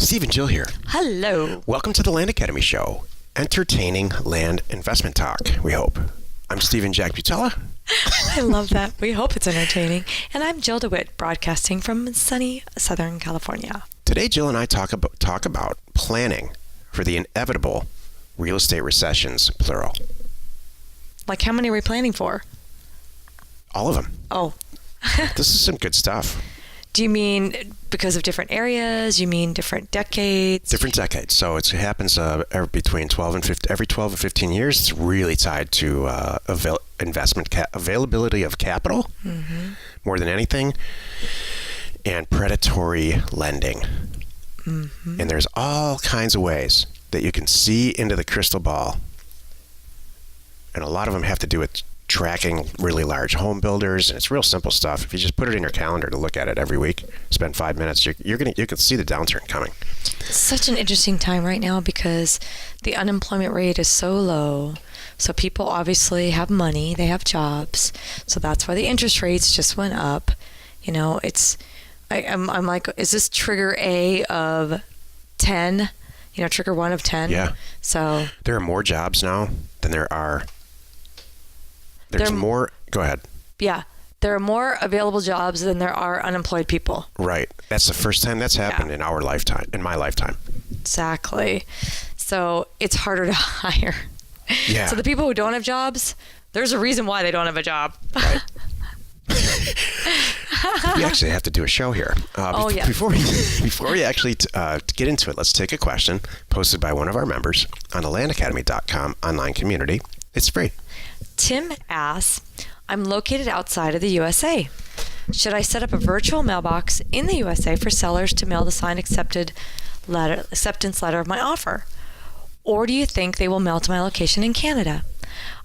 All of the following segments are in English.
Steve and Jill here. Hello. Welcome to the Land Academy Show. Entertaining land investment talk, we hope. I'm Steve and Jack Butella. I love that. We hope it's entertaining. And I'm Jill DeWitt, broadcasting from sunny Southern California. Today, Jill and I talk about planning for the inevitable real estate recessions, plural. Like, how many are we planning for? All of them. Oh. This is some good stuff. Do you mean because of different areas? You mean different decades? Different decades. So it happens between 12 and 15, every 12 and 15 years. It's really tied to availability of capital, more than anything, and predatory lending. Mm-hmm. And there's all kinds of ways that you can see into the crystal ball. And a lot of them have to do with tracking really large home builders, and it's real simple stuff. If you just put it in your calendar to look at it every week, spend 5 minutes, you can see the downturn coming. It's such an interesting time right now because the unemployment rate is so low. So people obviously have money, they have jobs. So that's why the interest rates just went up. You know, I'm like, is this trigger A of 10? You know, trigger 1 of 10? Yeah. So there are more jobs now than there are. There's more. Go ahead. Yeah. There are more available jobs than there are unemployed people. Right. That's the first time that's happened in our lifetime, in my lifetime. Exactly. So it's harder to hire. Yeah. So the people who don't have jobs, there's a reason why they don't have a job. Right. We actually have to do a show here. Yeah. Before we actually get into it, let's take a question posted by one of our members on the landacademy.com online community. It's free. Tim asks, I'm located outside of the USA. Should I set up a virtual mailbox in the USA for sellers to mail the signed acceptance letter of my offer? Or do you think they will mail to my location in Canada?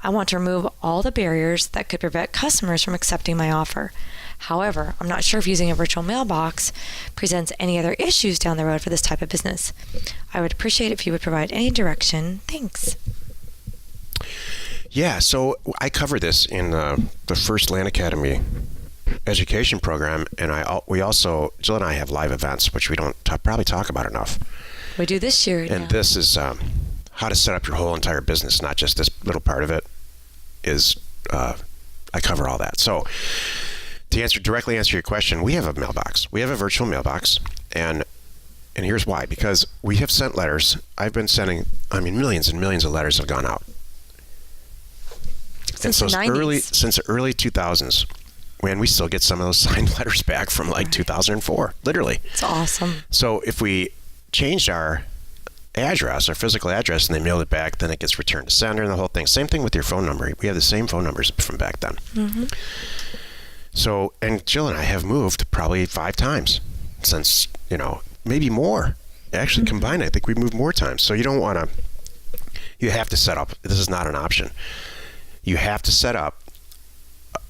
I want to remove all the barriers that could prevent customers from accepting my offer. However, I'm not sure if using a virtual mailbox presents any other issues down the road for this type of business. I would appreciate if you would provide any direction. Thanks. Yeah, so I cover this in the first Land Academy education program, and we also, Jill and I have live events, which we don't probably talk about enough. We do this year. And this is how to set up your whole entire business, not just this little part of it. I cover all that. So to directly answer your question, we have a mailbox. We have a virtual mailbox, and here's why. Because we have sent letters. I've been sending, millions and millions of letters have gone out. Since the 90s. Since the early 2000s, when we still get some of those signed letters back from 2004, literally. It's awesome. So if we changed our address, our physical address, and they mailed it back, then it gets returned to sender and the whole thing. Same thing with your phone number. We have the same phone numbers from back then. Mm-hmm. So, and Jill and I have moved probably 5 times since, maybe more. Actually, combined, I think we've moved more times. So you have to set up. This is not an option. You have to set up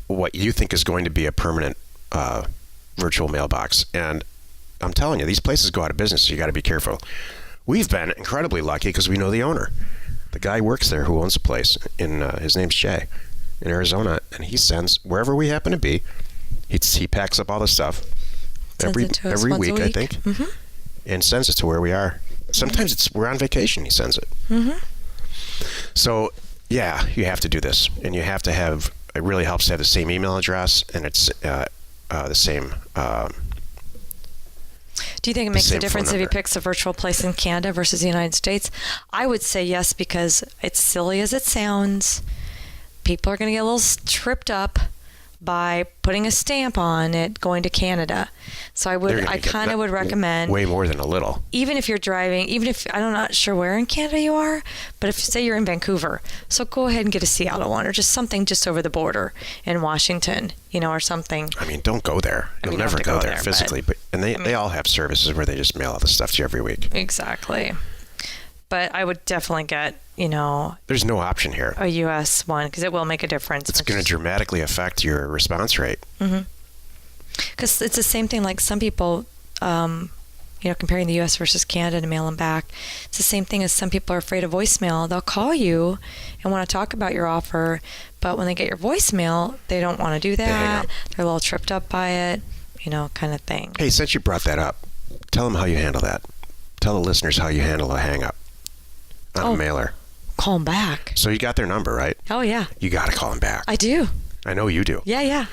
what you think is going to be a permanent virtual mailbox. And I'm telling you, these places go out of business, so you got to be careful. We've been incredibly lucky because we know the owner. The guy works there who owns the place. His name's Jay in Arizona, and he sends wherever we happen to be. He packs up all the stuff every week, I think, and sends it to where we are. Sometimes we're on vacation. He sends it. Mm-hmm. So. Yeah, you have to do this, and you have to have. It really helps to have the same email address, and it's the same. Do you think it makes a difference if he picks a virtual place in Canada versus the United States? I would say yes, because it's silly as it sounds. People are going to get a little tripped up by putting a stamp on it going to Canada. So I kind of would recommend way more than a little. Even if you're driving, I'm not sure where in Canada you are, but if say you're in Vancouver, so go ahead and get a Seattle one or just something just over the border in Washington, or something. Don't go there. You'll never go there physically, but they all have services where they just mail all the stuff to you every week. Exactly. But I would definitely get, There's no option here. A U.S. one, because it will make a difference. It's going to dramatically affect your response rate. Mm-hmm. Because it's the same thing, like some people, comparing the U.S. versus Canada to mail them back. It's the same thing as some people are afraid of voicemail. They'll call you and want to talk about your offer, but when they get your voicemail, they don't want to do that. They're a little tripped up by it, kind of thing. Hey, since you brought that up, tell them how you handle that. Tell the listeners how you handle a hang-up on a mailer. Call them back. So you got their number, right? Oh, yeah. You got to call them back. I do. I know you do. Yeah.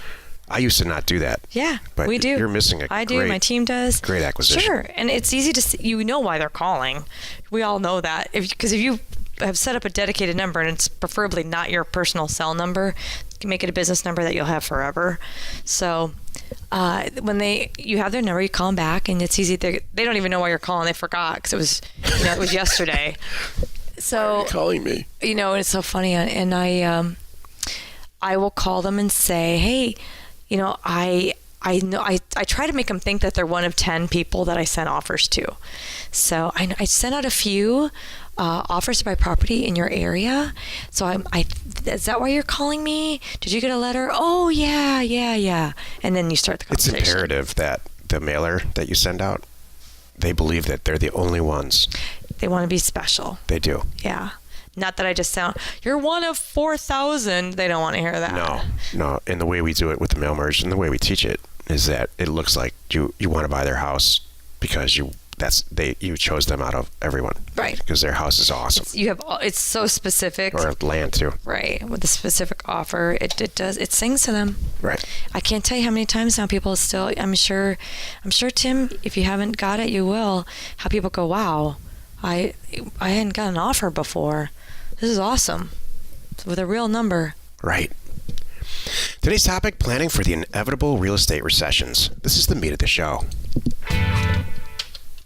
I used to not do that. Yeah, but we do. You're missing I do. My team does. Great acquisition. Sure, and it's easy to see. You know why they're calling. We all know that. Because if you have set up a dedicated number, and it's preferably not your personal cell number, you can make it a business number that you'll have forever. So when you have their number, you call them back, and it's easy. They don't even know why you're calling. They forgot because it was yesterday. So why are you calling me? It's so funny, and I will call them and say, hey, I try to make them think that they're one of 10 people that I sent offers to. So I sent out a few offers to buy property in your area. So is that why you're calling me? Did you get a letter? Oh, yeah. And then you start the conversation. It's imperative that the mailer that you send out, they believe that they're the only ones. They want to be special. They do. Yeah. Not that I just sound, you're one of 4,000. They don't want to hear that. No. And the way we do it with the mail merge and the way we teach it is that it looks like you want to buy their house because you chose them out of everyone. Right. Because their house is awesome. It's so specific. Or land too. Right. With the specific offer, it sings to them. Right. I can't tell you how many times now people still, I'm sure, Tim, if you haven't got it, you will, how people go, wow, I hadn't got an offer before. This is awesome. With a real number. Right. Today's topic, planning for the inevitable real estate recessions. This is the meat of the show.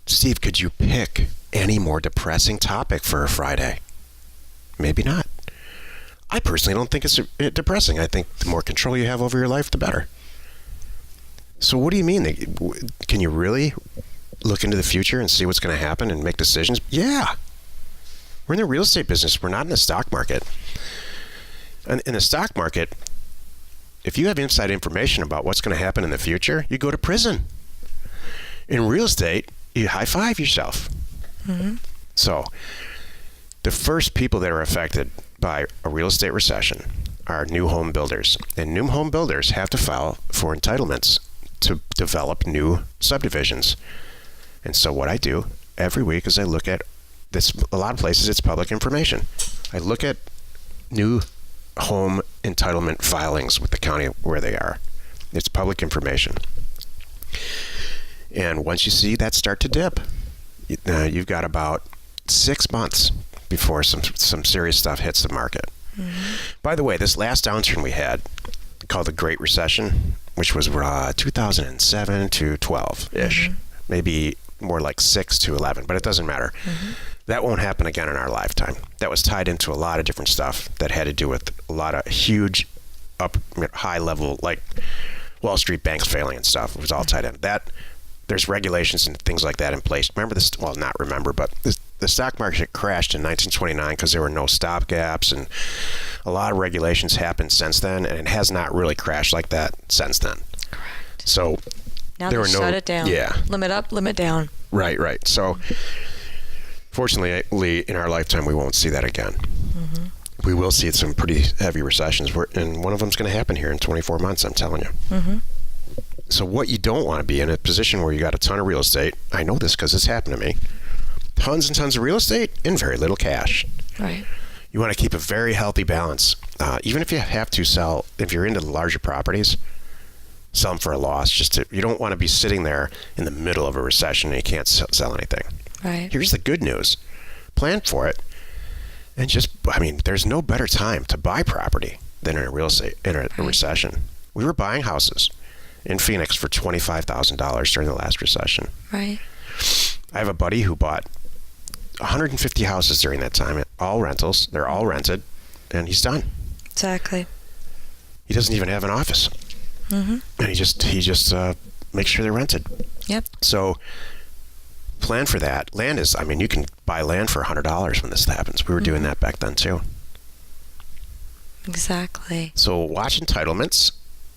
Steve, could you pick any more depressing topic for a Friday? Maybe not. I personally don't think it's depressing. I think the more control you have over your life, the better. So what do you mean? Can you really look into the future and see what's going to happen and make decisions? Yeah. We're in the real estate business. We're not in the stock market. And in the stock market, if you have inside information about what's going to happen in the future, you go to prison. In real estate, you high-five yourself. Mm-hmm. So the first people that are affected by a real estate recession are new home builders. And new home builders have to file for entitlements to develop new subdivisions. And so what I do every week is I look at this. A lot of places it's public information. I look at new home entitlement filings with the county where they are. It's public information. And once you see that start to dip, you've got about 6 months before some serious stuff hits the market. Mm-hmm. By the way, this last downturn we had, called the Great Recession, which was 2007 to 12-ish, mm-hmm. maybe more like 6 to 11, but it doesn't matter. Mm-hmm. That won't happen again in our lifetime. That was tied into a lot of different stuff that had to do with a lot of huge, high level, like Wall Street banks failing and stuff. It was all tied in. There's regulations and things like that in place. Remember this? Well, not remember, but the stock market crashed in 1929 because there were no stop gaps, and a lot of regulations happened since then, and it has not really crashed like that since then. Correct. So now there were shut it down. Yeah. Limit up, limit down. Right. So fortunately, in our lifetime, we won't see that again. Mm-hmm. We will see some pretty heavy recessions, and one of them is going to happen here in 24 months, I'm telling you. Mm-hmm. So what you don't want to be in a position where you got a ton of real estate. I know this because it's happened to me. Tons and tons of real estate and very little cash. Right. You want to keep a very healthy balance. Even if you have to sell, if you're into the larger properties, sell them for a loss. You don't want to be sitting there in the middle of a recession and you can't sell anything. Right. Here's the good news. Plan for it. And there's no better time to buy property than in a real estate, in a recession. We were buying houses in Phoenix for $25,000 during the last recession. Right. I have a buddy who bought 150 houses during that time, all rentals. They're all rented, and he's done. Exactly. He doesn't even have an office. Mm-hmm. And he just makes sure they're rented. Yep. So plan for that. Land is, you can buy land for $100 when this happens. We were doing that back then too. Exactly. So watch entitlements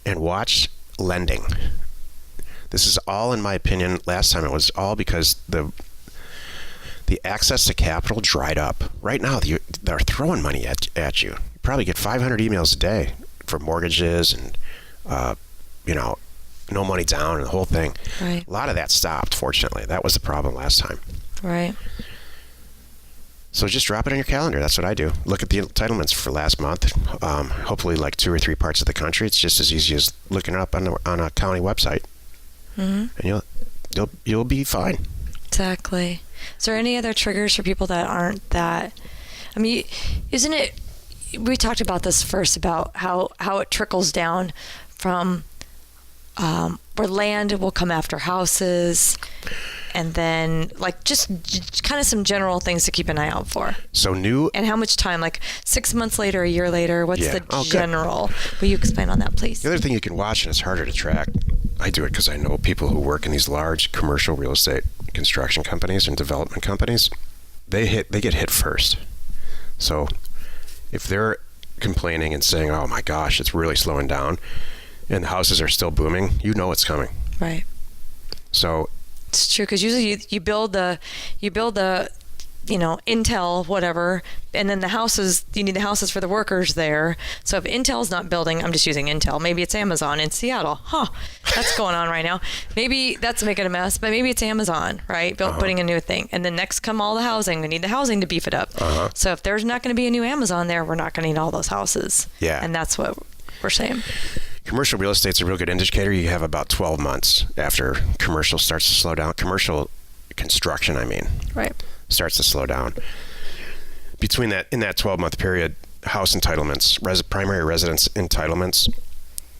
and watch lending. This is all, in my opinion, last time it was all because the access to capital dried up. Right now, they're throwing money at you. You probably get 500 emails a day for mortgages and, no money down and the whole thing. Right. A lot of that stopped, fortunately. That was the problem last time. Right. So just drop it on your calendar. That's what I do. Look at the entitlements for last month. Hopefully, like 2 or 3 parts of the country. It's just as easy as looking it up on a county website, and you'll be fine. Exactly. Is there any other triggers for people that aren't that? I mean, isn't it? We talked about this first about how it trickles down from where land will come after houses. And then, like, just kind of some general things to keep an eye out for. So new... And how much time? Like, 6 months later, a year later? What's the general? Good. Will you explain on that, please? The other thing you can watch, and it's harder to track, I do it because I know people who work in these large commercial real estate construction companies and development companies. They get hit first. So if they're complaining and saying, oh my gosh, it's really slowing down, and the houses are still booming, you know it's coming. Right. So... It's true, because usually you build the Intel whatever, and then you need the houses for the workers there. So if Intel's not building, I'm just using Intel. Maybe it's Amazon in Seattle. That's going on right now. Maybe that's making a mess, but maybe it's Amazon, right? Putting a new thing, and then next come all the housing. They need the housing to beef it up. So if there's not going to be a new Amazon there, we're not going to need all those houses. Yeah, and that's what we're saying. Commercial real estate's a real good indicator. You have about 12 months after commercial starts to slow down. Commercial construction, right, starts to slow down. In that 12-month period, house entitlements, primary residence entitlements,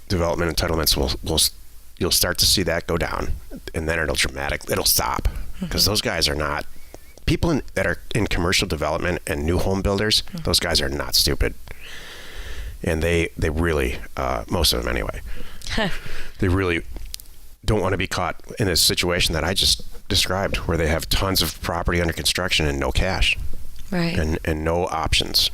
development entitlements you'll start to see that go down, and then it'll stop, because those guys are not people that are in commercial development and new home builders. Those guys are not stupid. And they really, most of them anyway, they really don't want to be caught in a situation that I just described, where they have tons of property under construction and no cash, right, and no options.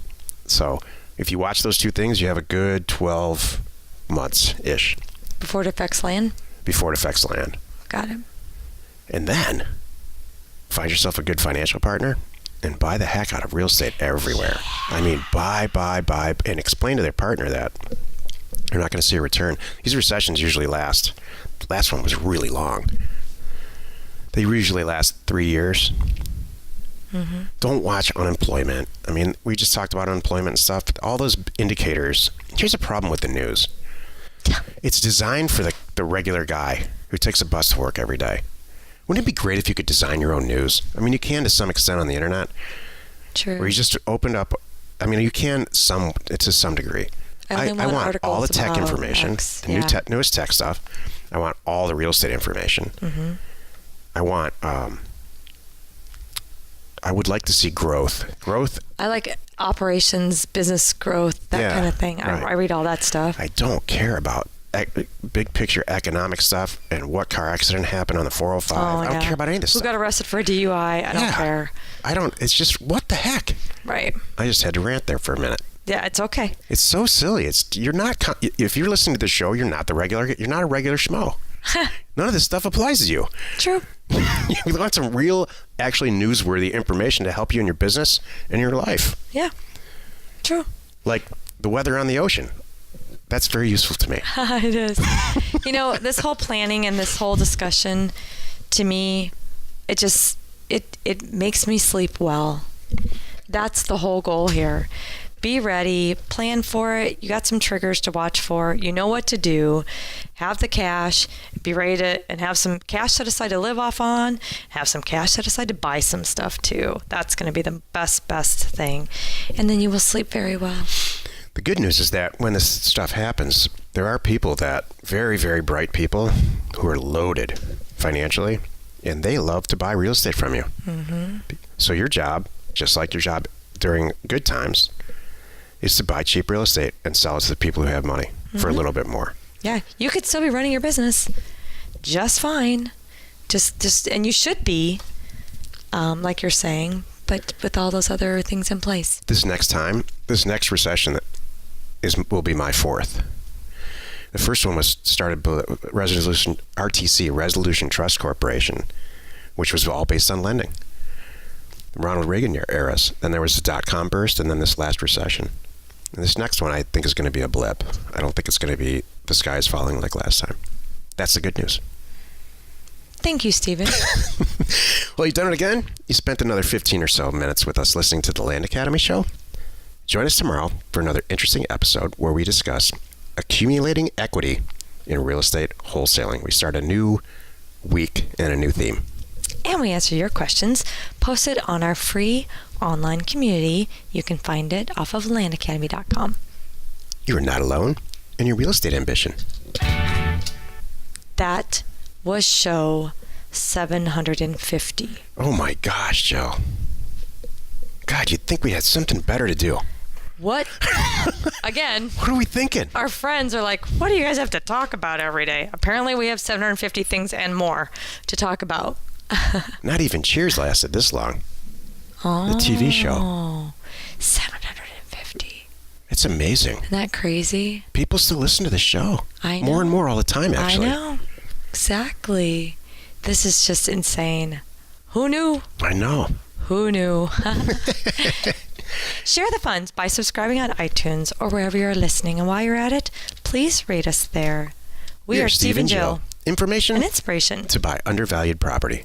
So if you watch those two things, you have a good 12 months-ish. Before it affects land? Before it affects land. Got it. And then find yourself a good financial partner and buy the heck out of real estate everywhere. I mean, buy, and explain to their partner that you're not going to see a return. These recessions usually last. The last one was really long. They usually last 3 years. Don't watch unemployment. I mean, we just talked about unemployment and stuff. But all those indicators. Here's a problem with the news. It's designed for the regular guy who takes a bus to work every day. Wouldn't it be great if you could design your own news? I mean, you can to some extent on the internet. True. Where you just opened up. I mean, you can to some degree. I want all the tech information, the newest tech stuff. I want all the real estate information. I want. I would like to see growth. I like operations, business growth, that kind of thing. Right. I read all that stuff. I don't care about big picture economic stuff and what car accident happened on the 405. I don't care about any of this stuff. Who got arrested for a DUI? I don't care. It's just, what the heck? Right. I just had to rant there for a minute. Yeah, it's okay. It's so silly. If you're listening to the show, you're not a regular schmo. None of this stuff applies to you. True. You want some real, actually newsworthy information to help you in your business and your life. Yeah. True. Like the weather on the ocean. That's very useful to me. It is. This whole planning and this whole discussion, to me, it makes me sleep well. That's the whole goal here. Be ready, plan for it. You got some triggers to watch for. You know what to do. Have the cash. Be ready and have some cash set aside to live off on. Have some cash set aside to buy some stuff too. That's going to be the best thing. And then you will sleep very well. The good news is that when this stuff happens, there are people very, very bright people who are loaded financially, and they love to buy real estate from you. So your job, just like your job during good times, is to buy cheap real estate and sell it to the people who have money for a little bit more. Yeah, you could still be running your business just fine. And you should be, like you're saying, but with all those other things in place. This next recession will be my fourth. The first one was started by Resolution Trust Corporation, which was all based on lending. The Ronald Reagan eras. Then there was the dot-com burst, and then this last recession. And this next one, I think, is going to be a blip. I don't think it's going to be the sky is falling like last time. That's the good news. Thank you, Stephen. Well, you've done it again. You spent another 15 or so minutes with us listening to the Land Academy show. Join us tomorrow for another interesting episode where we discuss accumulating equity in real estate wholesaling. We start a new week and a new theme. And we answer your questions posted on our free online community. You can find it off of landacademy.com. You are not alone in your real estate ambition. That was show 750. Oh my gosh, Joe. God, you'd think we had something better to do. What? Again, What are we thinking? our friends are like, what do you guys have to talk about every day? Apparently we have 750 things and more to talk about. Not even Cheers lasted this long. Oh, The TV show. 750. It's amazing. Isn't that crazy? People still listen to the show. I know. More and more all the time, actually. I know. Exactly. This is just insane. Who knew? I know. Who knew? Share the funds by subscribing on iTunes or wherever you're listening. And while you're at it, please rate us there. We are Steve and Jill. Information An inspiration to buy undervalued property.